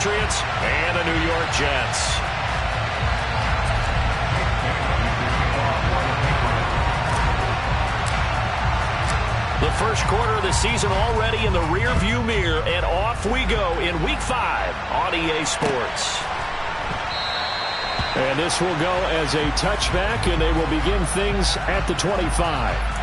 Patriots and the New York Jets. The first quarter of the season already in the rear-view mirror, and off we go in Week 5 on EA Sports. And this will go as a touchback, and they will begin things at the 25.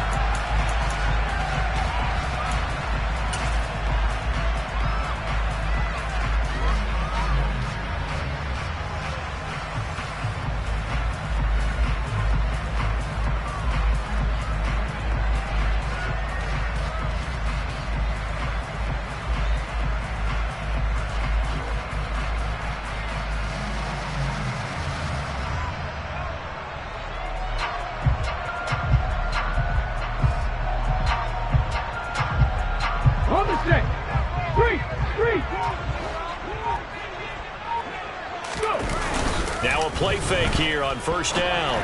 Now a play fake here on first down.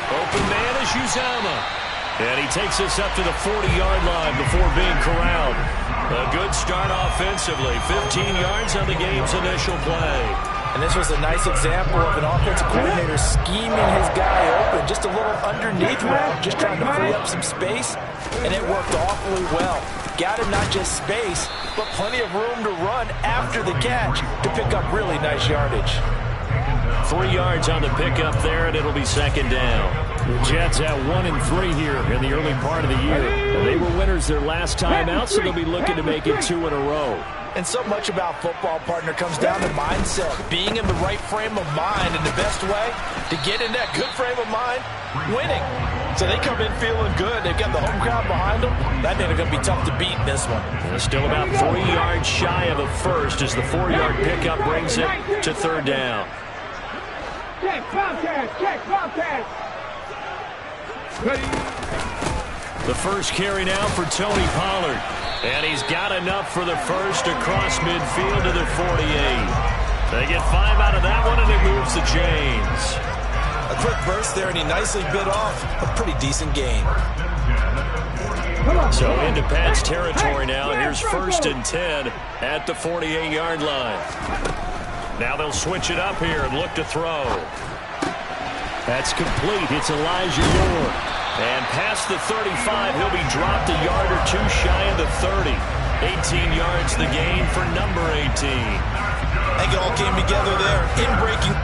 Open man is Uzama. And he takes us up to the 40-yard line before being corralled. A good start offensively. 15 yards on the game's initial play. And this was a nice example of an offensive coordinator scheming his guy open. Just a little underneath route, just trying to free up some space. And it worked awfully well. Got him not just space, but plenty of room to run after the catch to pick up really nice yardage. 3 yards on the pickup there, and it'll be second down. The Jets have 1-3 here in the early part of the year. They were winners their last time out, so they'll be looking to make it 2 in a row. And so much about football, partner, comes down to mindset. Being in the right frame of mind, and the best way to get in that good frame of mind, winning. So they come in feeling good. They've got the home crowd behind them. That thing is going to be tough to beat in this one. Still about 3 yards shy of a first as the 4-yard pickup brings it to third down. The first carry now for Tony Pollard. And he's got enough for the first across midfield to the 48. They get 5 out of that one, and it moves the chains. A quick burst there, and he nicely bit off a pretty decent gain. So into Pat's territory now. Here's 1st and 10 at the 48-yard line. Now they'll switch it up here and look to throw. That's complete. It's Elijah Moore. And past the 35, he'll be dropped a yard or 2 shy of the 30. 18 yards the gain for number 18. I think it all came together there in breaking.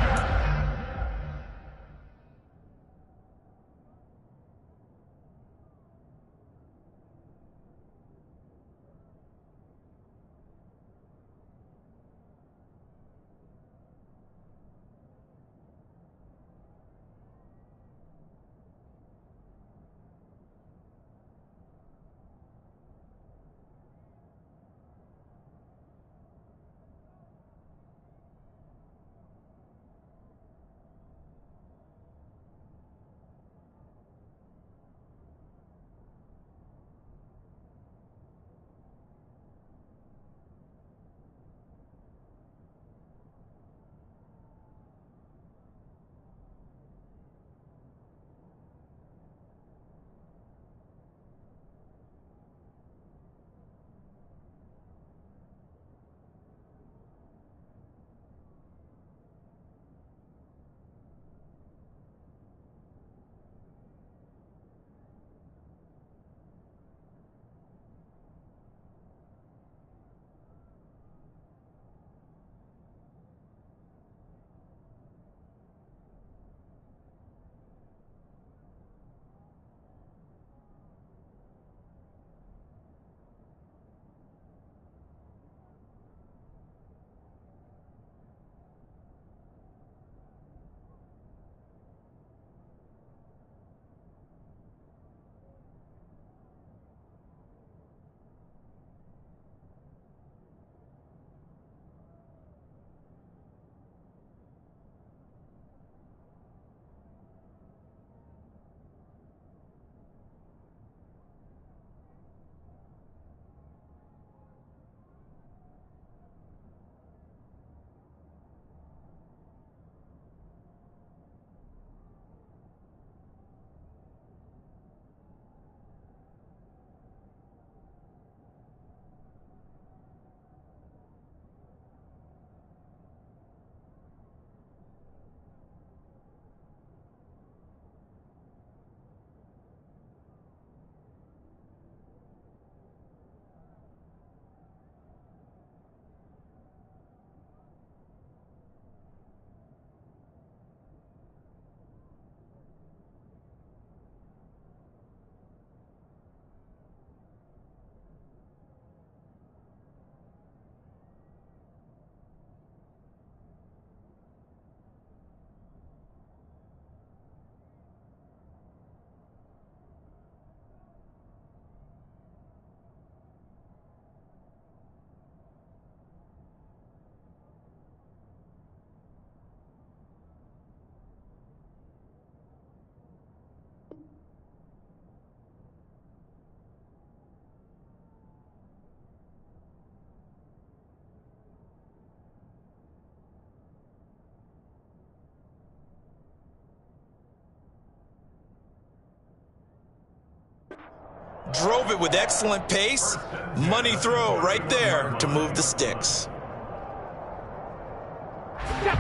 Drove it with excellent pace. Money throw right there to move the sticks.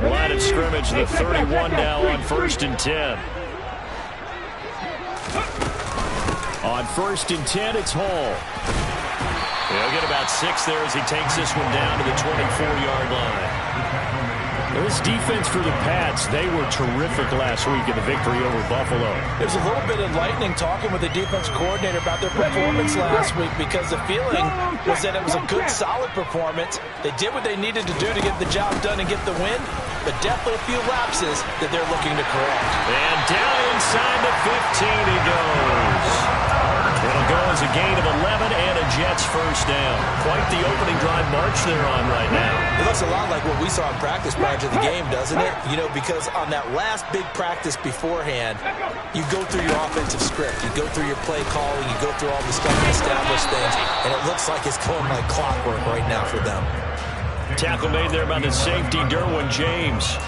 Line of scrimmage, the 31 now on 1st and 10. On 1st and 10, it's Hall. He'll get about 6 there as he takes this one down to the 24-yard line. This defense for the Pats, they were terrific last week in the victory over Buffalo. There's a little bit enlightening talking with the defense coordinator about their performance last week, because the feeling was that it was a good, solid performance. They did what they needed to do to get the job done and get the win, but definitely a few lapses that they're looking to correct. And down inside the 15 he goes. It'll go as a gain of 11 and a Jets first down. Quite the opening drive march they're on right now. It looks a lot like what we saw in practice prior to the game, doesn't it? You know, because on that last big practice beforehand, you go through your offensive script. You go through your play calling. You go through all the stuff to establish things. And it looks like it's going like clockwork right now for them. Tackle made there by the safety, Derwin James.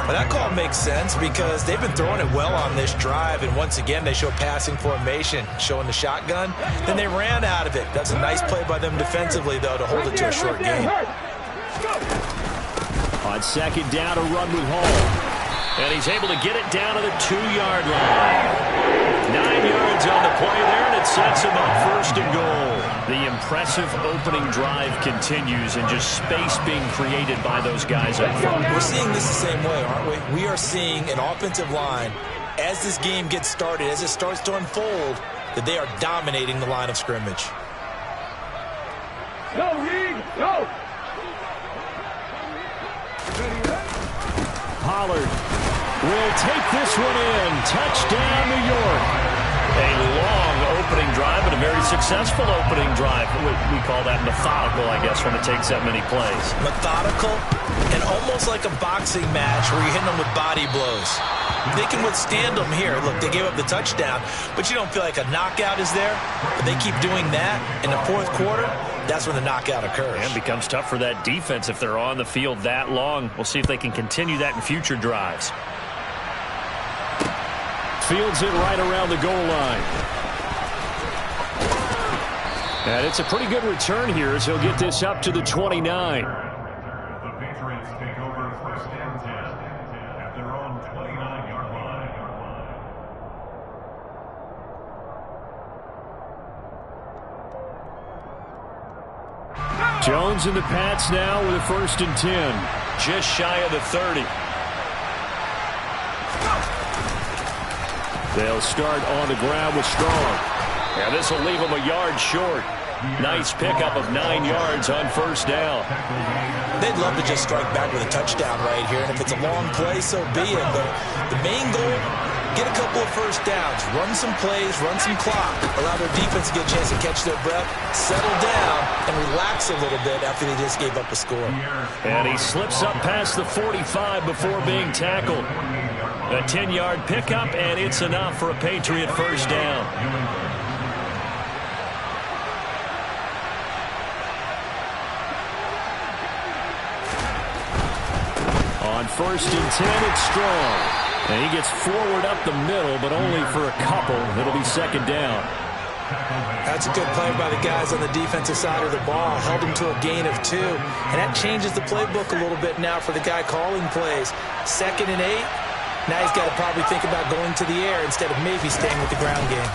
Well, that call makes sense because they've been throwing it well on this drive, and once again they show passing formation, showing the shotgun. Then they ran out of it. That's a nice play by them defensively, though, to hold it to a short gain. On 2nd down, a run with Hall. And he's able to get it down to the 2-yard line. 9 yards on the play there, and it sets him up 1st and goal. The impressive opening drive continues, and just space being created by those guys up front. We're seeing this the same way, aren't we? We are seeing an offensive line, as this game gets started, as it starts to unfold, that they are dominating the line of scrimmage. Go, Reed, go! Pollard will take this one in. Touchdown, New York. A long opening drive, but a very successful opening drive. We call that methodical, I guess, when it takes that many plays. Methodical and almost like a boxing match where you're hitting them with body blows. They can withstand them here. Look, they gave up the touchdown, but you don't feel like a knockout is there. But they keep doing that in the 4th quarter. That's when the knockout occurs. And it becomes tough for that defense if they're on the field that long. We'll see if they can continue that in future drives. Fields it right around the goal line. And it's a pretty good return here as he'll get this up to the 29. The Patriots take over 1st and 10 at their own 29-yard line. Jones and the Pats now with a 1st and 10. Just shy of the 30. They'll start on the ground with Strong. Yeah, this will leave them a yard short. Nice pickup of 9 yards on 1st down. They'd love to just strike back with a touchdown right here, and if it's a long play, so be it. But the main goal, get a couple of 1st downs, run some plays, run some clock, allow their defense to get a chance to catch their breath, settle down, and relax a little bit after they just gave up a score. And he slips up past the 45 before being tackled. A 10-yard pickup, and it's enough for a Patriot 1st down. On 1st and 10, it's Strong. And he gets forward up the middle, but only for a couple. It'll be 2nd down. That's a good play by the guys on the defensive side of the ball. Held him to a gain of 2. And that changes the playbook a little bit now for the guy calling plays. 2nd and 8. Now he's got to probably think about going to the air instead of maybe staying with the ground game.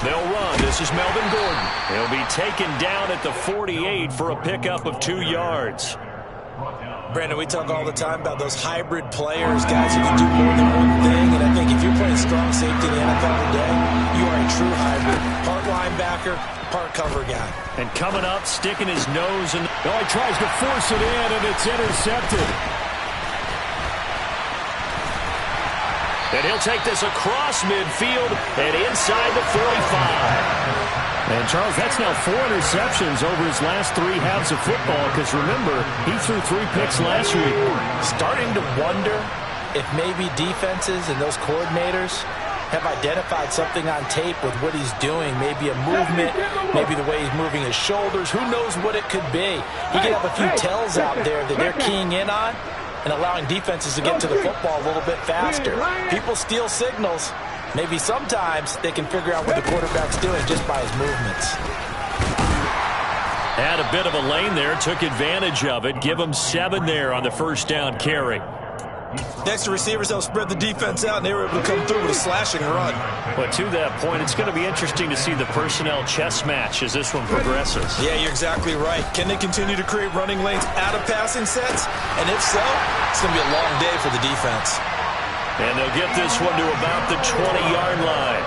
They'll run. This is Melvin Gordon. He'll be taken down at the 48 for a pickup of 2 yards. Brandon, we talk all the time about those hybrid players, guys who can do more than one thing. And I think if you're playing strong safety in the NFL today, you are a true hybrid. Part linebacker, part cover guy. And coming up, sticking his nose in. Oh, he tries to force it in, and it's intercepted. And he'll take this across midfield and inside the 45. And, Charles, that's now 4 interceptions over his last 3 halves of football because, remember, he threw 3 picks last week. Starting to wonder if maybe defenses and those coordinators have identified something on tape with what he's doing. Maybe a movement, maybe the way he's moving his shoulders. Who knows what it could be? He could have a few tells out there that they're keying in on and allowing defenses to get to the football a little bit faster. People steal signals. Maybe sometimes they can figure out what the quarterback's doing just by his movements. Had a bit of a lane there, took advantage of it. Give them 7 there on the first down carry. Next to receivers, they'll spread the defense out, and they were able to come through with a slashing run. But to that point, it's going to be interesting to see the personnel chess match as this one progresses. Yeah, you're exactly right. Can they continue to create running lanes out of passing sets? And if so, it's going to be a long day for the defense. And they'll get this one to about the 20-yard line.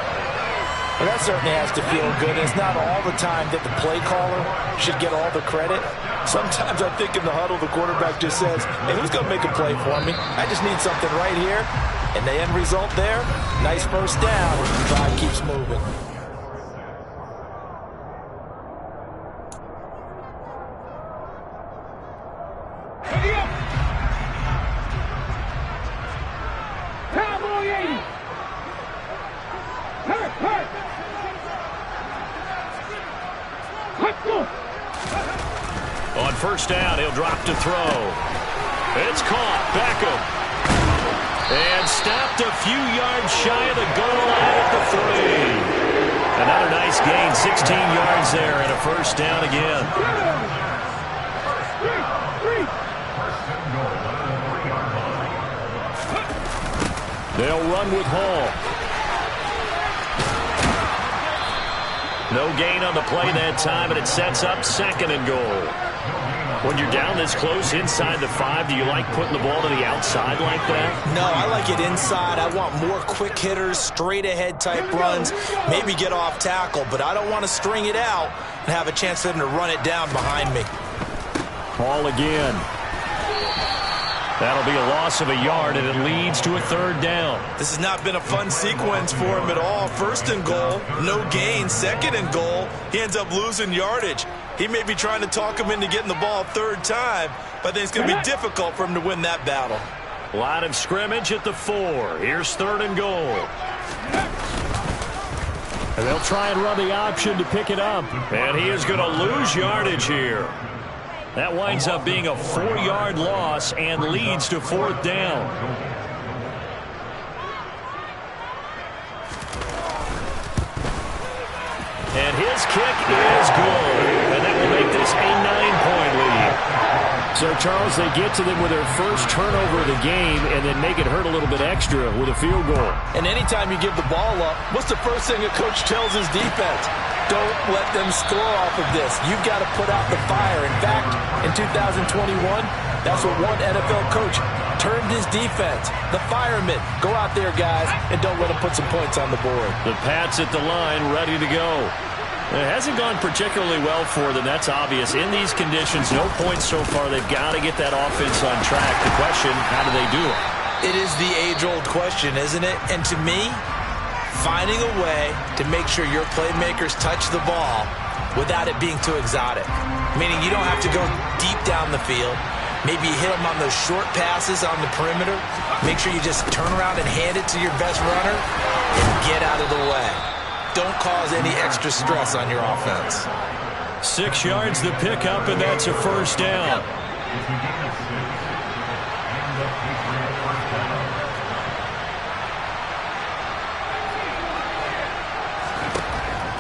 Well, that certainly has to feel good. It's not all the time that the play caller should get all the credit. Sometimes I think in the huddle, the quarterback just says, hey, who's going to make a play for me? I just need something right here. And the end result there, nice first down. The drive keeps moving. On first down, he'll drop to throw. It's caught. Beckham. And stopped a few yards shy of the goal line at the 3. Another nice gain, 16 yards there, and a first down again. They'll run with Hall. No gain on the play that time, and it sets up 2nd and goal. When you're down this close inside the 5, do you like putting the ball to the outside like that? No, I like it inside. I want more quick hitters, straight ahead type runs, maybe get off tackle, but I don't want to string it out and have a chance for them to run it down behind me. Ball again. That'll be a loss of a yard, and it leads to a 3rd down. This has not been a fun sequence for him at all. 1st and goal, no gain. 2nd and goal, he ends up losing yardage. He may be trying to talk him into getting the ball 3rd time, but I think it's going to be difficult for him to win that battle. Line of scrimmage at the 4. Here's 3rd and goal. And they'll try and run the option to pick it up. And he is going to lose yardage here. That winds up being a 4-yard loss and leads to 4th down. And his kick is good. And that will make this a 9-point lead. So, Charles, they get to them with their first turnover of the game and then make it hurt a little bit extra with a field goal. And anytime you give the ball up, what's the first thing a coach tells his defense? Don't let them score off of this. You've got to put out the fire. In fact, in 2021, that's what one NFL coach termed his defense. The firemen. Go out there, guys, and don't let them put some points on the board. The Pats at the line, ready to go. It hasn't gone particularly well for them. That's obvious. In these conditions, no points so far. They've got to get that offense on track. The question, how do they do it? It is the age-old question, isn't it? And to me, finding a way to make sure your playmakers touch the ball without it being too exotic. Meaning you don't have to go deep down the field. Maybe you hit them on those short passes on the perimeter. Make sure you just turn around and hand it to your best runner and get out of the way. Don't cause any extra stress on your offense. 6 yards the pickup, and that's a first down.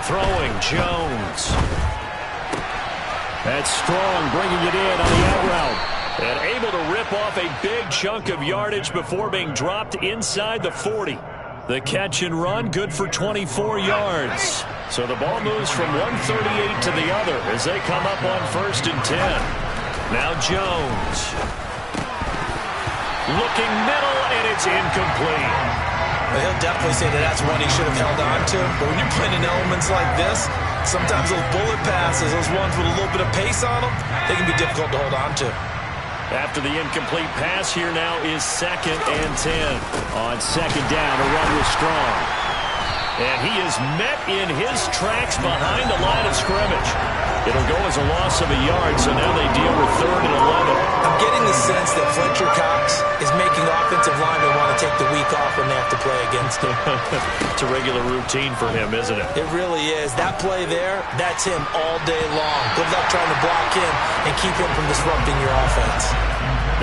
Throwing, Jones. That's Strong bringing it in on the out route. And able to rip off a big chunk of yardage before being dropped inside the 40. The catch and run, good for 24 yards. So the ball moves from 138 to the other as they come up on 1st and 10. Now Jones. Looking middle, and it's incomplete. Well, he'll definitely say that that's one he should have held on to. But when you're playing in elements like this, sometimes those bullet passes, those ones with a little bit of pace on them, they can be difficult to hold on to. After the incomplete pass, here now is 2nd and 10. On 2nd down, a run with Strong. And he is met in his tracks behind the line of scrimmage. It'll go as a loss of a yard, so now they deal with 3rd and 11. I'm getting the sense that Fletcher Cox is making offensive linemen want to take the week off when they have to play against him. It's a regular routine for him, isn't it? It really is. That play there, that's him all day long. Good luck trying to block him and keep him from disrupting your offense.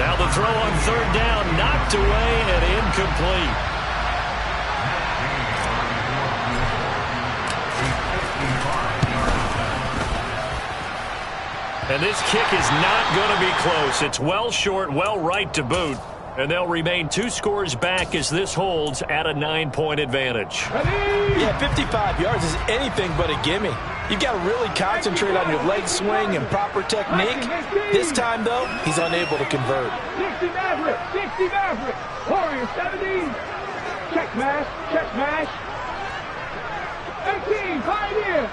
Now the throw on 3rd down, knocked away and incomplete. And this kick is not going to be close. It's well short, well right to boot. And they'll remain 2 scores back as this holds at a 9-point advantage. Yeah, 55 yards is anything but a gimme. You've got to really concentrate on your leg swing and proper technique. This time, though, he's unable to convert. 60 Maverick, 60 Maverick. Warrior 70. Check mash. 18, Pioneer.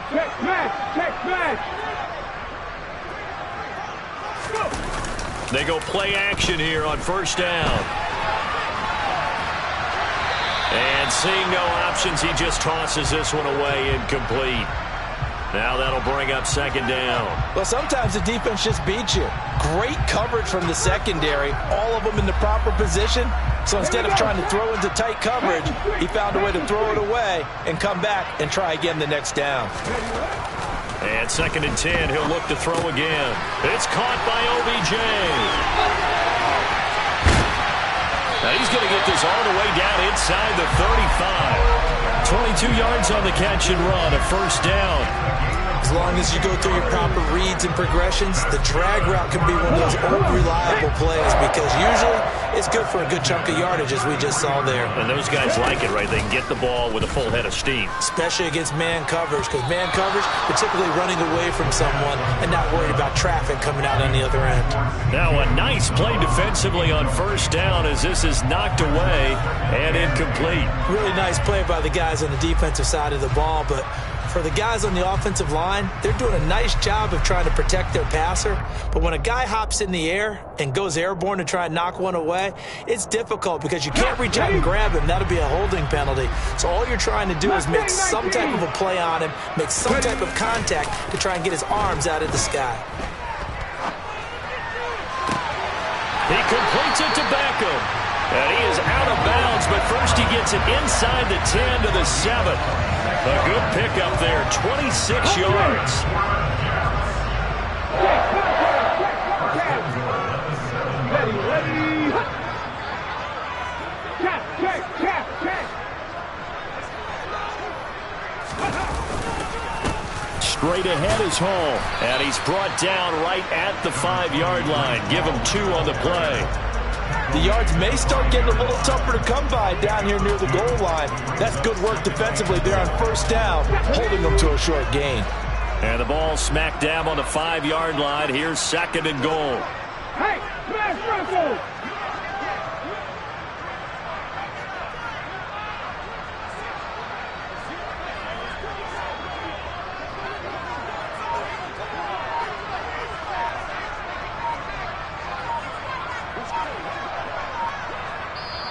Check match. Go. They go play action here on first down. And seeing no options, he just tosses this one away incomplete. Now that'll bring up second down. Well, sometimes the defense just beats you. Great coverage from the secondary, all of them in the proper position. So instead of trying to throw into tight coverage, he found a way to throw it away and come back and try again the next down. And 2nd and 10, he'll look to throw again. It's caught by OBJ. Now he's going to get this all the way down inside the 35. 22 yards on the catch and run, a first down. As long as you go through your proper reads and progressions, the drag route can be one of those unreliable plays because usually it's good for a good chunk of yardage, as we just saw there. And those guys like it, right? They can get the ball with a full head of steam. Especially against man coverage, because man coverage, particularly running away from someone and not worried about traffic coming out on the other end. Now a nice play defensively on first down as this is knocked away and incomplete. Really nice play by the guys on the defensive side of the ball, but for the guys on the offensive line, they're doing a nice job of trying to protect their passer. But when a guy hops in the air and goes airborne to try and knock one away, it's difficult because you can't reach out and grab him. That'll be a holding penalty. So all you're trying to do is make some type of a play on him, make some type of contact to try and get his arms out of the sky. He completes it to Beckham. And he is out of bounds, but first he gets it inside the 10 to the 7. A good pickup there, 26 yards. Ready. Check. Straight ahead is Hall. And he's brought down right at the 5-yard line. Give him 2 on the play. The yards may start getting a little tougher to come by down here near the goal line. That's good work defensively there on first down, holding them to a short gain. And the ball smack dab on the 5-yard line. Here's 2nd and goal. Hey, smash wrestle!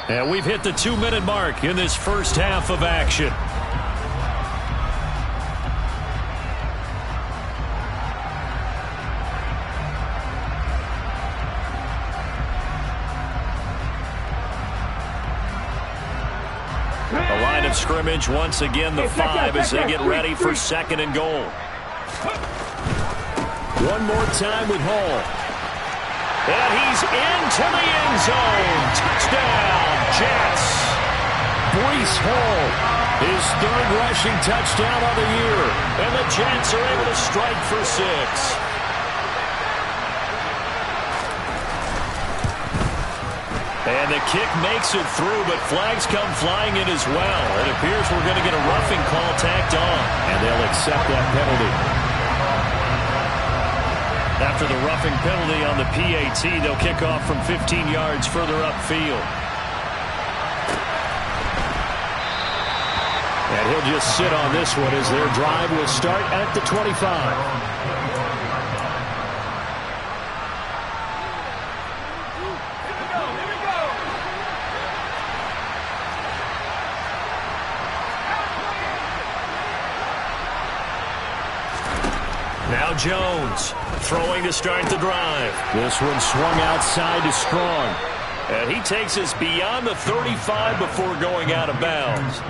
And we've hit the 2-minute mark in this first half of action. The line of scrimmage, once again, the 5 as they get ready for 2nd and goal. One more time with Hall. And he's into the end zone. Touchdown, Jets. Breece Hall, his 3rd rushing touchdown of the year. And the Jets are able to strike for 6. And the kick makes it through, but flags come flying in as well. It appears we're going to get a roughing call tacked on. And they'll accept that penalty. After the roughing penalty on the PAT, they'll kick off from 15 yards further upfield. And he'll just sit on this one as their drive will start at the 25. Now Jones throwing to start the drive. This one swung outside to Strong. And he takes us beyond the 35 before going out of bounds.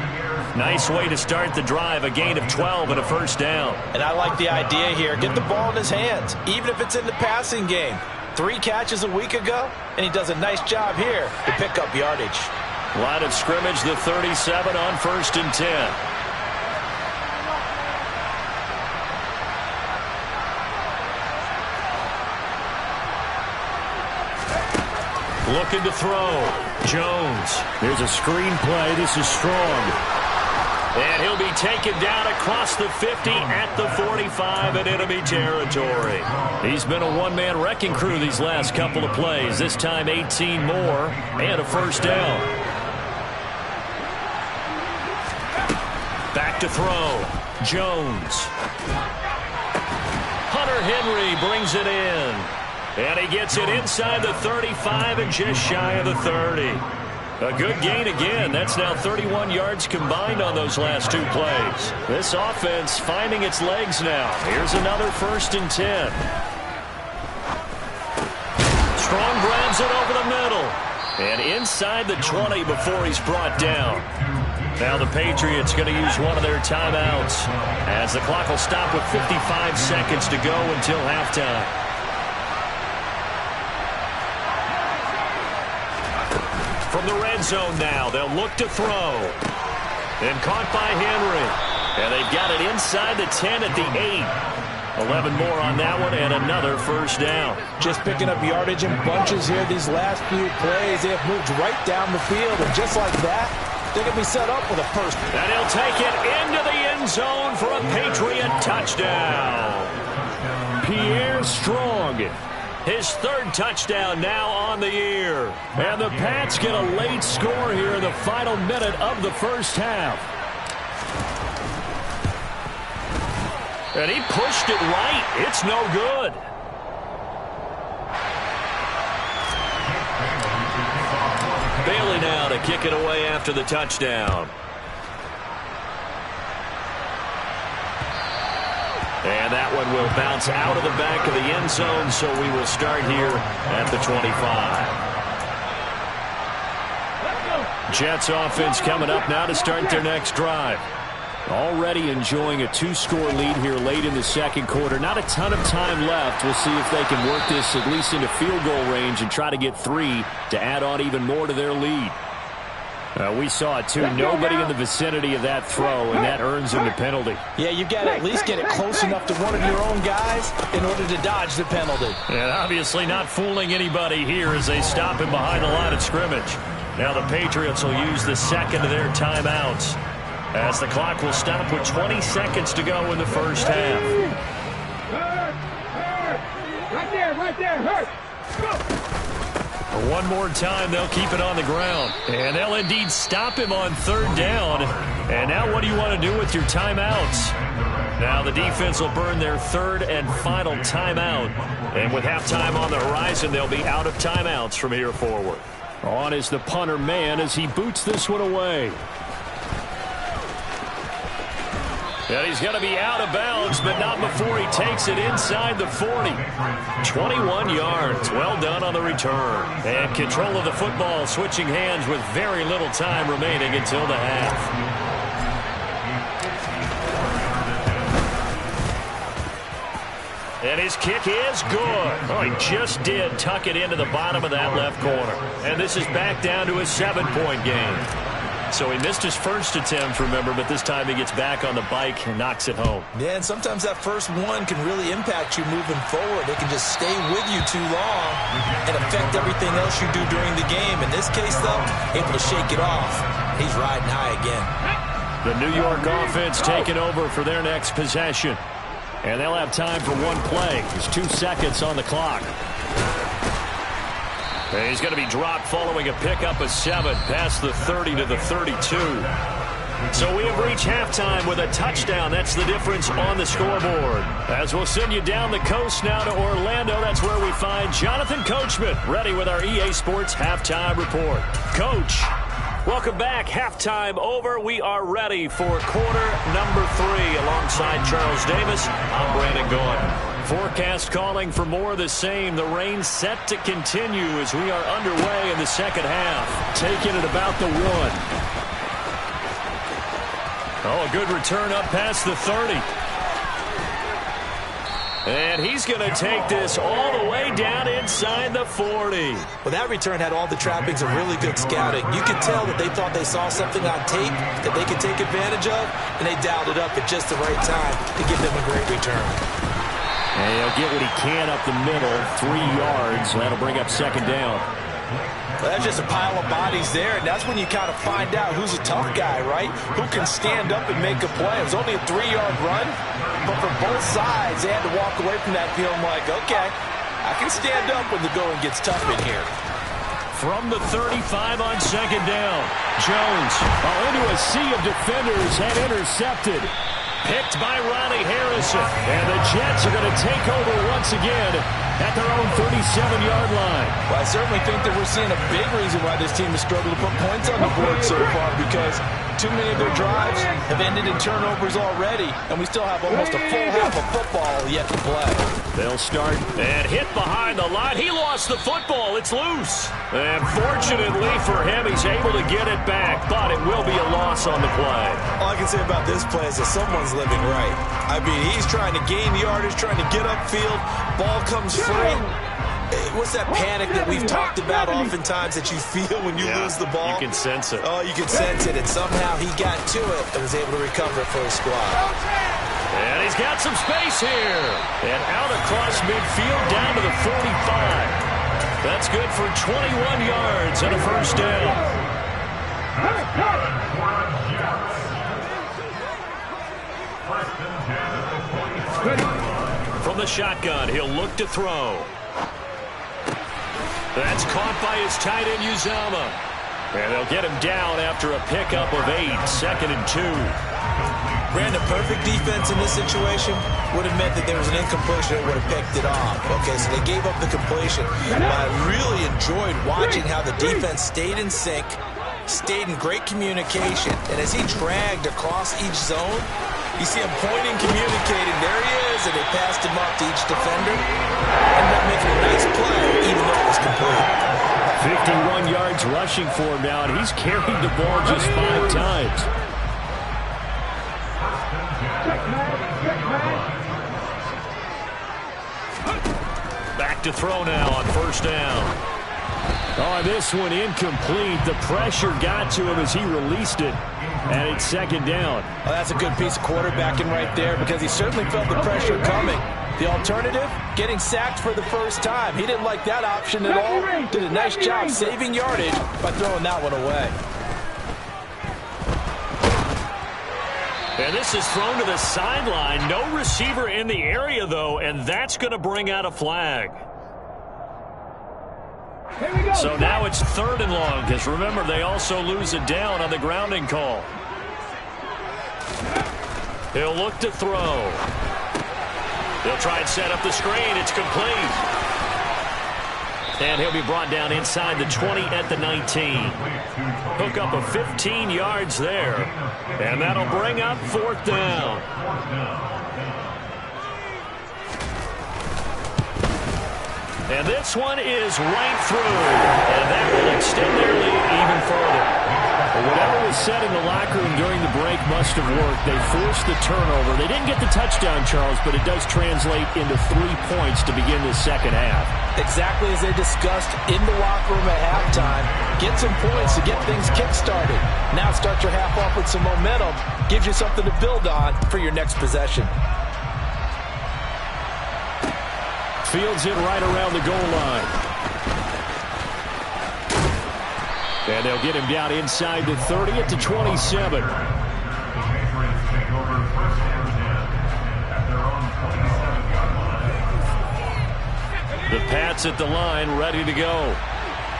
Nice way to start the drive, a gain of 12 and a first down. And I like the idea here. Get the ball in his hands, even if it's in the passing game. 3 catches a week ago, and he does a nice job here to pick up yardage. Line of scrimmage, the 37 on 1st and 10. Looking to throw. Jones. Here's a screen play. This is strong. And he'll be taken down across the 50 at the 45 in enemy territory. He's been a one-man wrecking crew these last couple of plays. This time 18 more and a first down. Back to throw. Jones. Hunter Henry brings it in. And he gets it inside the 35 and just shy of the 30. A good gain again. That's now 31 yards combined on those last two plays. This offense finding its legs now. Here's another 1st and 10. Strong grabs it over the middle. And inside the 20 before he's brought down. Now the Patriots going to use one of their timeouts as the clock will stop with 55 seconds to go until halftime. From the red zone now, they'll look to throw. And caught by Henry. And they've got it inside the 10 at the 8. 11 more on that one and another first down. Just picking up yardage in bunches here these last few plays. They have moved right down the field, and just like that, they're going to be set up with a first. And he'll take it into the end zone for a Patriot touchdown. Pierre Strong. His 3rd touchdown now on the year. And the Pats get a late score here in the final minute of the first half. And he pushed it right. It's no good. Bailey now to kick it away after the touchdown. And that one will bounce out of the back of the end zone, so we will start here at the 25. Jets offense coming up now to start their next drive. Already enjoying a 2-score lead here late in the second quarter. Not a ton of time left. We'll see if they can work this at least into field goal range and try to get 3 to add on even more to their lead. We saw it, too. Nobody in the vicinity of that throw, and that earns him the penalty. Yeah, you've got to at least get it close enough to one of your own guys in order to dodge the penalty. And obviously not fooling anybody here as they stop him behind the line of scrimmage. Now the Patriots will use the second of their timeouts as the clock will stop with 20 seconds to go in the first half. Right there, hurt. Go. One more time, they'll keep it on the ground. And they'll indeed stop him on 3rd down. And now what do you want to do with your timeouts? Now the defense will burn their 3rd and final timeout. And with halftime on the horizon, they'll be out of timeouts from here forward. On is the punter man as he boots this one away. And he's going to be out of bounds, but not before he takes it inside the 40. 21 yards. Well done on the return. And control of the football switching hands with very little time remaining until the half. And his kick is good. Oh, he just did tuck it into the bottom of that left corner. And this is back down to a 7-point game. So he missed his first attempt, remember, but this time he gets back on the bike and knocks it home. Yeah, and sometimes that first one can really impact you moving forward. It can just stay with you too long and affect everything else you do during the game. In this case, though, able to shake it off. He's riding high again. The New York offense taking over for their next possession. And they'll have time for one play. There's 2 seconds on the clock. And he's going to be dropped following a pickup of 7 past the 30 to the 32. So we have reached halftime with a touchdown. That's the difference on the scoreboard. As we'll send you down the coast now to Orlando, that's where we find Jonathan Coachman ready with our EA Sports Halftime Report. Coach, welcome back. Halftime over. We are ready for quarter number 3. Alongside Charles Davis, I'm Brandon Gordon. Forecast calling for more of the same. The rain set to continue as we are underway in the second half. Taking it about the 1. Oh, a good return up past the 30. And he's going to take this all the way down inside the 40. Well, that return had all the trappings of really good scouting. You could tell that they thought they saw something on tape that they could take advantage of, and they dialed it up at just the right time to give them a great return. And he'll get what he can up the middle, 3 yards. That'll bring up second down. Well, that's just a pile of bodies there, and that's when you kind of find out who's a tough guy, right? Who can stand up and make a play. It was only a 3-yard run, but for both sides, they had to walk away from that feeling like, okay, I can stand up when the going gets tough in here. From the 35 on second down, Jones into a sea of defenders and intercepted. Picked by Ronnie Harrison. And the Jets are going to take over once again at their own 37-yard line. Well, I certainly think that we're seeing a big reason why this team has struggled to put points on the board so far, because too many of their drives have ended in turnovers already, and we still have almost a full half of football yet to play. They'll start and hit behind the line. He lost the football. It's loose. And fortunately for him, he's able to get it back, but it will be a loss on the play. All I can say about this play is that someone's living right. I mean, he's trying to gain yardage, trying to get upfield. Ball comes free. What's that panic that we've talked about oftentimes that you feel when you lose the ball? You can sense it. Oh, you can sense it, and somehow he got to it and was able to recover it for his squad. And he's got some space here. And out across midfield down to the 45. That's good for 21 yards and a first down. From the shotgun, he'll look to throw. That's caught by his tight end, Uzama. And they'll get him down after a pickup of 8, 2nd and 2. Brandon, perfect defense in this situation would have meant that there was an incompletion that would have picked it off. Okay, so they gave up the completion. But I really enjoyed watching how the defense stayed in sync, stayed in great communication. And as he dragged across each zone, you see him pointing, communicating. There he is, and they passed him up to each defender. Ended up making a nice play, even though it was complete. 51 yards rushing for him now, and he's carried the ball just 5 times. Back to throw now on first down. Oh, this one incomplete. The pressure got to him as he released it. And it's 2nd down. Well, that's a good piece of quarterbacking right there, because he certainly felt the pressure coming. The alternative, getting sacked for the first time. He didn't like that option at all. Did a nice job saving yardage by throwing that one away. And this is thrown to the sideline. No receiver in the area, though, and that's going to bring out a flag. So now it's 3rd and long, because remember, they also lose it down on the grounding call. He'll look to throw. They'll try and set up the screen. It's complete. And he'll be brought down inside the 20 at the 19. Hook up of 15 yards there. And that'll bring up 4th down. And this one is right through. And that will extend their lead even further. Whatever was said in the locker room during the break must have worked. They forced the turnover. They didn't get the touchdown, Charles, but it does translate into 3 points to begin the second half. Exactly as they discussed in the locker room at halftime. Get some points to get things kick-started. Now start your half off with some momentum. Gives you something to build on for your next possession. Fields it right around the goal line. And they'll get him down inside the 30 at the 27. The Pats at the line, ready to go.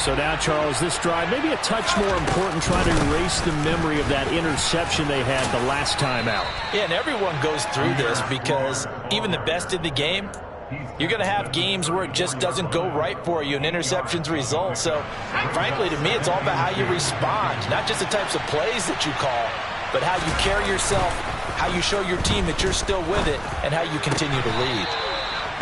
So now, Charles, this drive, maybe a touch more important, trying to erase the memory of that interception they had the last time out. Yeah, and everyone goes through this, because even the best in the game, you're going to have games where it just doesn't go right for you and interceptions result. So, frankly, to me, it's all about how you respond, not just the types of plays that you call, but how you carry yourself, how you show your team that you're still with it, and how you continue to lead.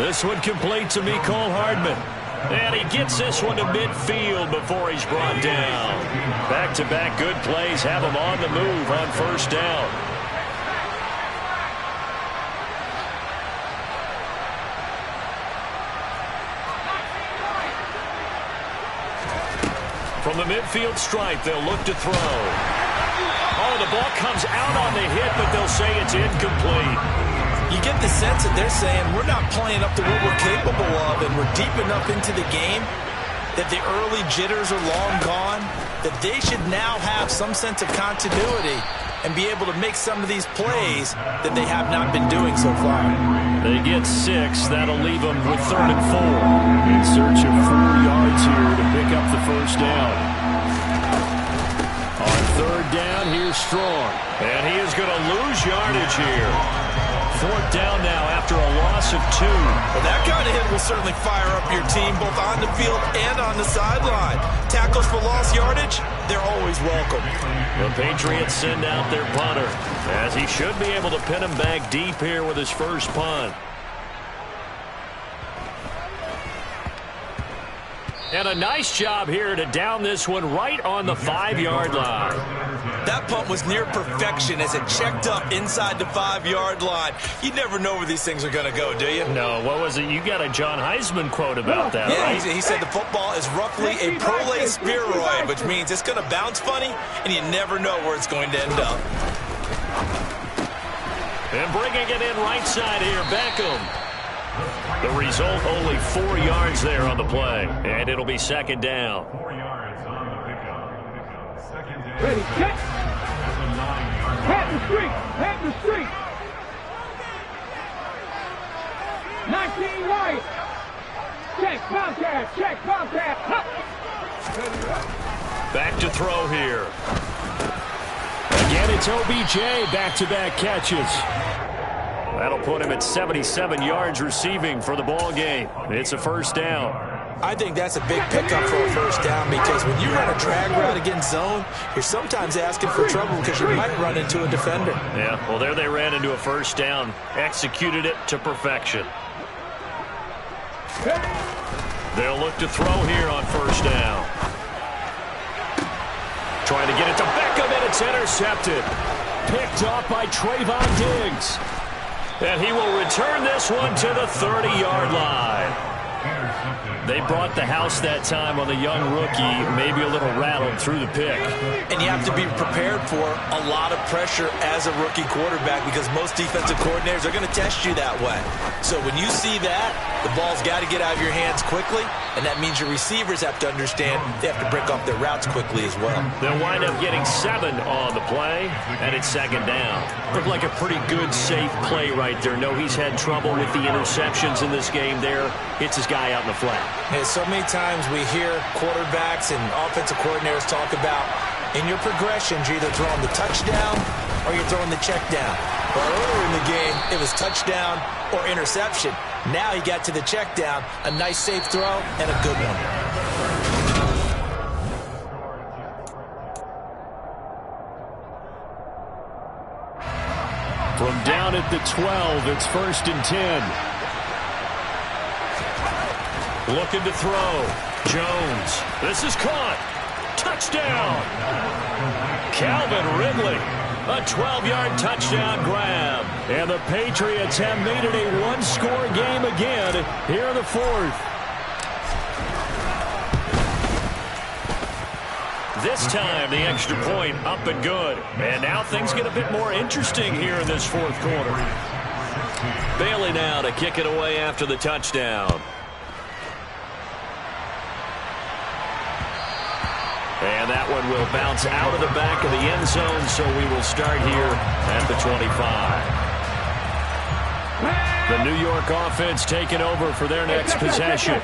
This one complete to Mecole Hardman. And he gets this one to midfield before he's brought down. Back-to-back good plays have him on the move on first down. From the midfield stripe, they'll look to throw. Oh, the ball comes out on the hit, but they'll say it's incomplete. You get the sense that they're saying we're not playing up to what we're capable of, and we're deep enough into the game that the early jitters are long gone, that they should now have some sense of continuity and be able to make some of these plays that they have not been doing so far. They get 6. That'll leave them with 3rd and 4. In search of 4 yards here to pick up the first down. On 3rd down, here's Strong. And he is going to lose yardage here. 4th down now after a loss of 2. Well, that kind of hit will certainly fire up your team both on the field and on the sideline. Tackles for lost yardage, they're always welcome. The Patriots send out their punter, as he should be able to pin him back deep here with his first punt. And a nice job here to down this one right on the 5-yard line. That punt was near perfection as it checked up inside the 5-yard line. You never know where these things are going to go, do you? No, what was it? You got a John Heisman quote about that, yeah, right? He said the football is roughly a prolate spheroid, which means it's going to bounce funny, and you never know where it's going to end up. And bringing it in right side here, Beckham. The result, only 4 yards there on the play, and it'll be 2nd down. 4 yards on the pickup. 2nd down. Ready, check. Pat the street. Pat the street. 19 right. Check, contact. Check, contact. Back to throw here. Again, it's OBJ, back-to-back catches. That'll put him at 77 yards receiving for the ball game. It's a 1st down. I think that's a big pickup for a 1st down because when you run a drag route against zone, you're sometimes asking for trouble because you might run into a defender. Yeah, well, there they ran into a 1st down, executed it to perfection. They'll look to throw here on 1st down. Trying to get it to Beckham, and it's intercepted. Picked off by Trayvon Diggs. And he will return this one to the 30-yard line. They brought the house that time on the young rookie, maybe a little rattled through the pick. And you have to be prepared for a lot of pressure as a rookie quarterback because most defensive coordinators are going to test you that way. So when you see that, the ball's got to get out of your hands quickly, and that means your receivers have to understand they have to break off their routes quickly as well. They'll wind up getting 7 on the play, and it's 2nd down. Looked like a pretty good, safe play right there. No, he's had trouble with the interceptions in this game there. Hits his guy out in the flat. And so many times we hear quarterbacks and offensive coordinators talk about in your progressions, you're either throwing the touchdown or you're throwing the check down. Well, earlier in the game, it was touchdown or interception. Now he got to the check down, a nice safe throw, and a good one. From down at the 12, it's 1st and 10. Looking to throw. Jones. This is caught. Touchdown. Calvin Ridley. A 12-yard touchdown grab. And the Patriots have made it a 1-score game again here in the 4th. This time, the extra point up and good. And now things get a bit more interesting here in this 4th quarter. Bailey now to kick it away after the touchdown. And that one will bounce out of the back of the end zone, so we will start here at the 25. The New York offense taking over for their next possession.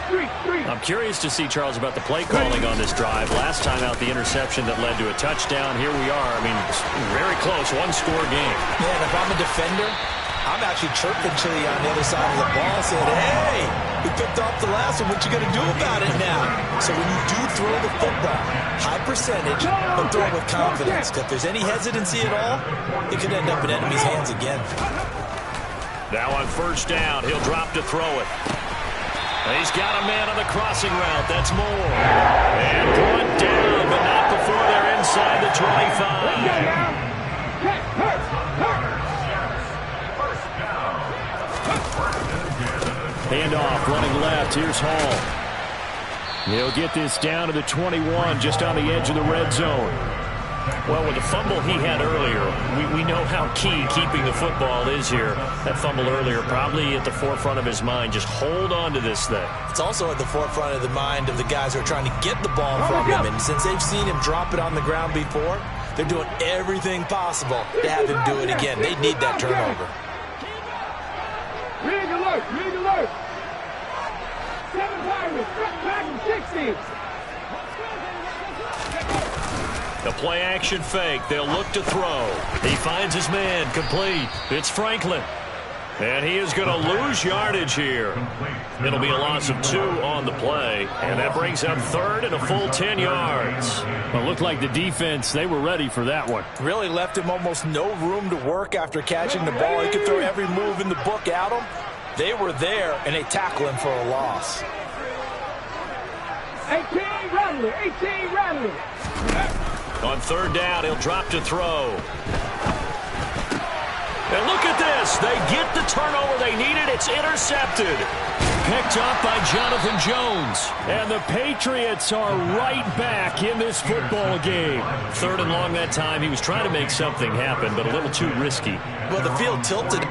I'm curious to see, Charles, about the play calling on this drive. Last time out, the interception that led to a touchdown. Here we are. I mean, very close, 1-score game. Yeah, and if I'm a defender, I'm actually chirping to you on the other side of the ball and saying, hey, we picked off the last one. What you going to do about it now? So when you do throw the football, high percentage, but throw it with confidence. If there's any hesitancy at all, it could end up in enemy's hands again. Now on 1st down, he'll drop to throw it. He's got a man on the crossing route. That's Moore. And brought down, but not before they're inside the 25. Handoff running left. Here's Hall. He'll get this down to the 21, just on the edge of the red zone. Well, with the fumble he had earlier, we know how key keeping the football is here. That fumble earlier probably at the forefront of his mind. Just hold on to this thing. It's also at the forefront of the mind of the guys who are trying to get the ball from him. And since they've seen him drop it on the ground before, they're doing everything possible to have him do it again. They need that turnover. Rig alert! Rig alert! 7 Pirates, back and 60. The play-action fake. They'll look to throw. He finds his man. Complete. It's Franklin. And he is going to lose yardage here. It'll be a loss of 2 on the play. And that brings up third and a full 10 yards. Well, it looked like the defense, they were ready for that one. Really left him almost no room to work after catching the ball. He could throw every move in the book at him. They were there, and they tackle him for a loss. 18 Rattler, 18 Rattler. On third down, he'll drop to throw. And look at this. They get the turnover they needed. It's intercepted. Picked up by Jonathan Jones. And the Patriots are right back in this football game. Third and long that time. He was trying to make something happen, but a little too risky. Well, the field tilted.